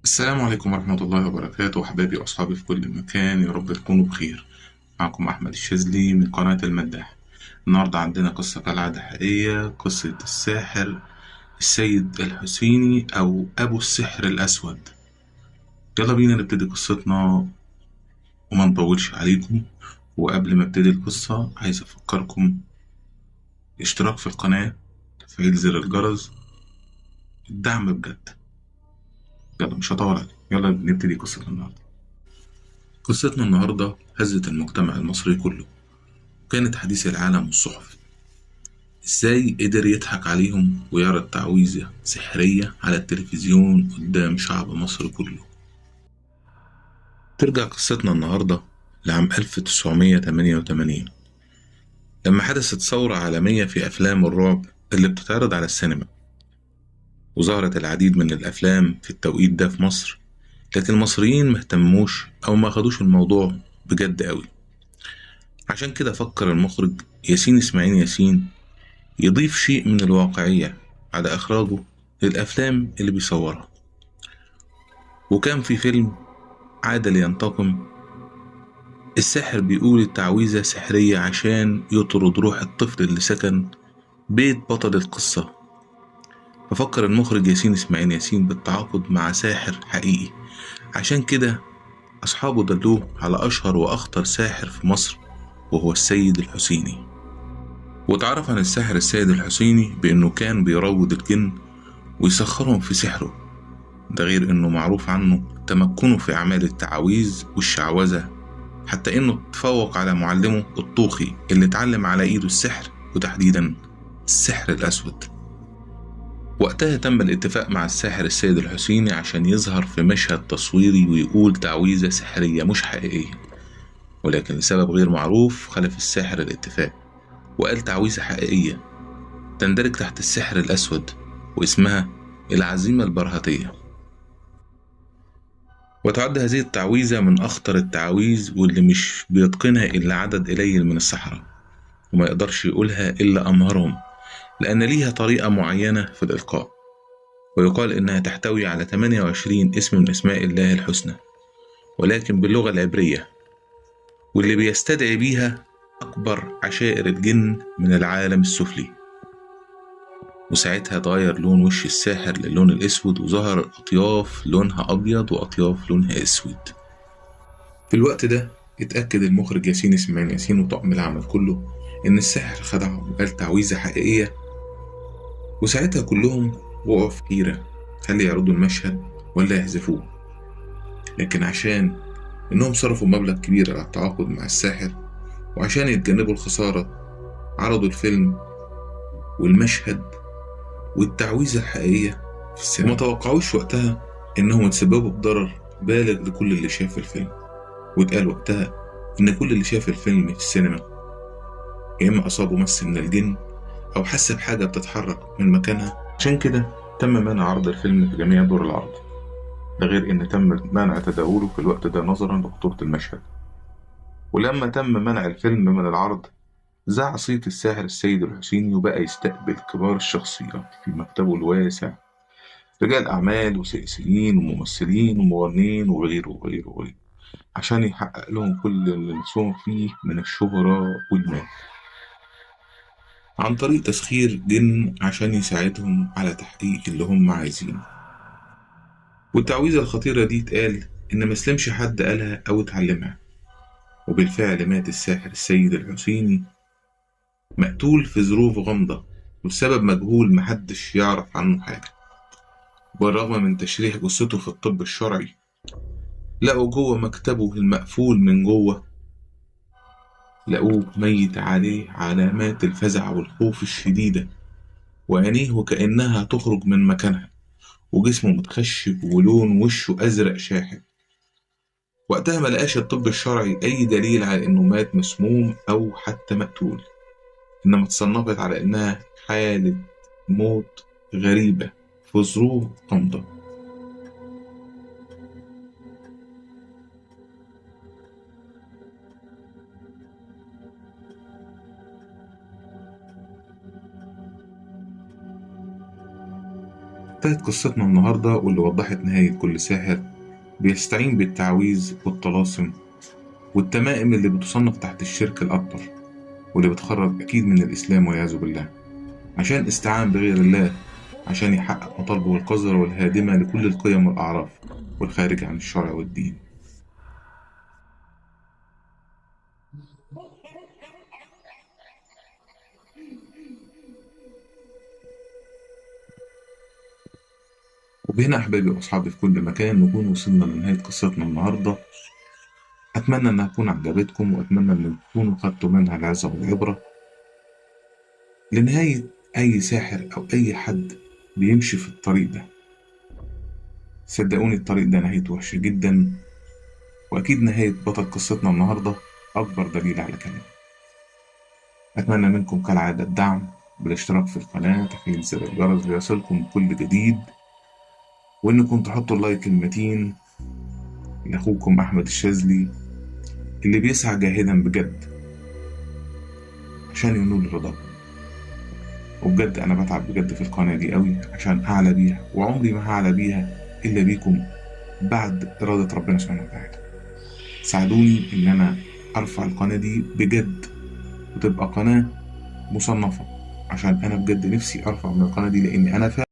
السلام عليكم ورحمة الله وبركاته، أحبابي وأصحابي في كل مكان، يا رب تكونوا بخير. معكم أحمد الشاذلي من قناة المداح. النهاردة عندنا قصة كالعادة حقيقية، قصة الساحر السيد الحسيني أو أبو السحر الأسود. يلا بينا نبتدي قصتنا وما نطولش عليكم. وقبل ما ابتدي القصة عايز أفكركم اشتراك في القناة، تفعيل زر الجرس، الدعم بجد. يلا مش هطول عليك، يلا نبتدي قصتنا النهاردة. قصتنا النهاردة هزت المجتمع المصري كله، كانت حديث العالم والصحف. ازاي قدر يضحك عليهم ويعرض تعويذة سحرية على التلفزيون قدام شعب مصر كله؟ ترجع قصتنا النهاردة لعام 1988، لما حدثت ثورة عالمية في أفلام الرعب اللي بتتعرض على السينما، وظهرت العديد من الأفلام في التوقيت ده في مصر. لكن المصريين مهتموش أو ما خدوش الموضوع بجد قوي. عشان كده فكر المخرج ياسين إسماعيل ياسين يضيف شيء من الواقعية على إخراجه للأفلام اللي بيصورها. وكان في فيلم عادل ينتقم، الساحر بيقول التعويذة سحرية عشان يطرد روح الطفل اللي سكن بيت بطل القصة. ففكر المخرج ياسين إسماعيل ياسين بالتعاقد مع ساحر حقيقي. عشان كده أصحابه دلوه على أشهر وأخطر ساحر في مصر، وهو السيد الحسيني. واتعرف عن الساحر السيد الحسيني بأنه كان بيروض الجن ويسخرهم في سحره. ده غير انه معروف عنه تمكنه في اعمال التعاويذ والشعوذة، حتى انه تفوق على معلمه الطوخي اللي اتعلم على ايده السحر، وتحديدا السحر الاسود. وقتها تم الاتفاق مع الساحر السيد الحسيني عشان يظهر في مشهد تصويري ويقول تعويذة سحرية مش حقيقية. ولكن لسبب غير معروف خلف الساحر الاتفاق وقال تعويذة حقيقية تندرج تحت السحر الاسود، واسمها العزيمة البرهتية. وتعد هذه التعويذة من أخطر التعاويذ، واللي مش بيتقنها إلا عدد قليل من السحرة، وما يقدرش يقولها إلا أمهرهم، لأن ليها طريقة معينة في الإلقاء. ويقال إنها تحتوي على 28 اسم من أسماء الله الحسنى، ولكن باللغة العبرية، واللي بيستدعي بيها أكبر عشائر الجن من العالم السفلي. وساعتها اتغير لون وش الساحر للون الأسود، وظهر أطياف لونها أبيض وأطياف لونها أسود. في الوقت ده اتأكد المخرج ياسين إسماعيل ياسين وطاقم العمل كله إن الساحر خدعهم وقال تعويذة حقيقية. وساعتها كلهم وقعوا في حيرة، هل يعرضوا المشهد ولا يحذفوه. لكن عشان إنهم صرفوا مبلغ كبير على التعاقد مع الساحر، وعشان يتجنبوا الخسارة، عرضوا الفيلم والمشهد والتعويذة الحقيقية في السينما. وما توقعوش وقتها إنهم يتسببوا بضرر بالغ لكل اللي شاف الفيلم. واتقال وقتها إن كل اللي شاف الفيلم في السينما يا إما أصابه مس من الجن أو حس بحاجة بتتحرك من مكانها. عشان كده تم منع عرض الفيلم في جميع دور العرض. ده غير إن تم منع تداوله في الوقت ده نظرا لخطورة المشهد. ولما تم منع الفيلم من العرض، ذاع صيت الساحر السيد الحسيني وبقى يستقبل كبار الشخصيات في مكتبه الواسع، رجال أعمال وسياسيين وممثلين ومغنيين وغيره وغيره وغيره، عشان يحقق لهم كل اللي نفسهم فيه من الشهرة والمال، عن طريق تسخير جن عشان يساعدهم على تحقيق اللي هم عايزينه. والتعويذة الخطيرة دي اتقال إن مسلمش حد قالها أو اتعلمها. وبالفعل مات الساحر السيد الحسيني مقتول في ظروف غامضة، والسبب مجهول، محدش يعرف عنه حاجة. بالرغم من تشريح جثته في الطب الشرعي، لقوا جوه مكتبه المقفول من جوه، لقوه ميت عليه علامات الفزع والخوف الشديدة، وعينيه وكأنها تخرج من مكانها، وجسمه متخشب ولون وشه أزرق شاحب. وقتها ما لقاش الطب الشرعي أي دليل على إنه مات مسموم أو حتى مقتول، إنما اتصنفت على إنها حالة موت غريبة في ظروف غامضة. وانتهت قصتنا النهاردة، واللي وضحت نهاية كل ساحر بيستعين بالتعويذ والطلاسم والتمائم اللي بتصنف تحت الشرك الأكبر، واللي بتخرج أكيد من الإسلام والعياذ بالله، عشان استعان بغير الله عشان يحقق مطالبه القذرة والهادمة لكل القيم والأعراف والخارجة عن الشرع والدين. وبهنا أحبابي وأصحابي في كل مكان نكون وصلنا لنهاية قصتنا النهاردة. أتمنى أنها تكون عجبتكم، وأتمنى أن تكونوا خدتوا منها العظة والعبرة لنهاية أي ساحر أو أي حد بيمشي في الطريق ده. صدقوني الطريق ده نهايته وحشة جدا، وأكيد نهاية بطل قصتنا النهاردة أكبر دليل على كلامي. أتمنى منكم كالعادة الدعم بالاشتراك في القناة، تفعيل زر الجرس ليصلكم كل جديد، وإنكم تحطوا اللايك المتين لأخوكم أحمد الشاذلي اللي بيسعى جاهدا بجد عشان ينول رضاكم. وبجد أنا بتعب بجد في القناة دي قوي عشان أعلى بيها، وعمري ما هعلى بيها إلا بيكم بعد إرادة ربنا سبحانه وتعالى. ساعدوني إن أنا أرفع القناة دي بجد وتبقى قناة مصنفة، عشان أنا بجد نفسي أرفع من القناة دي، لأن أنا فعلا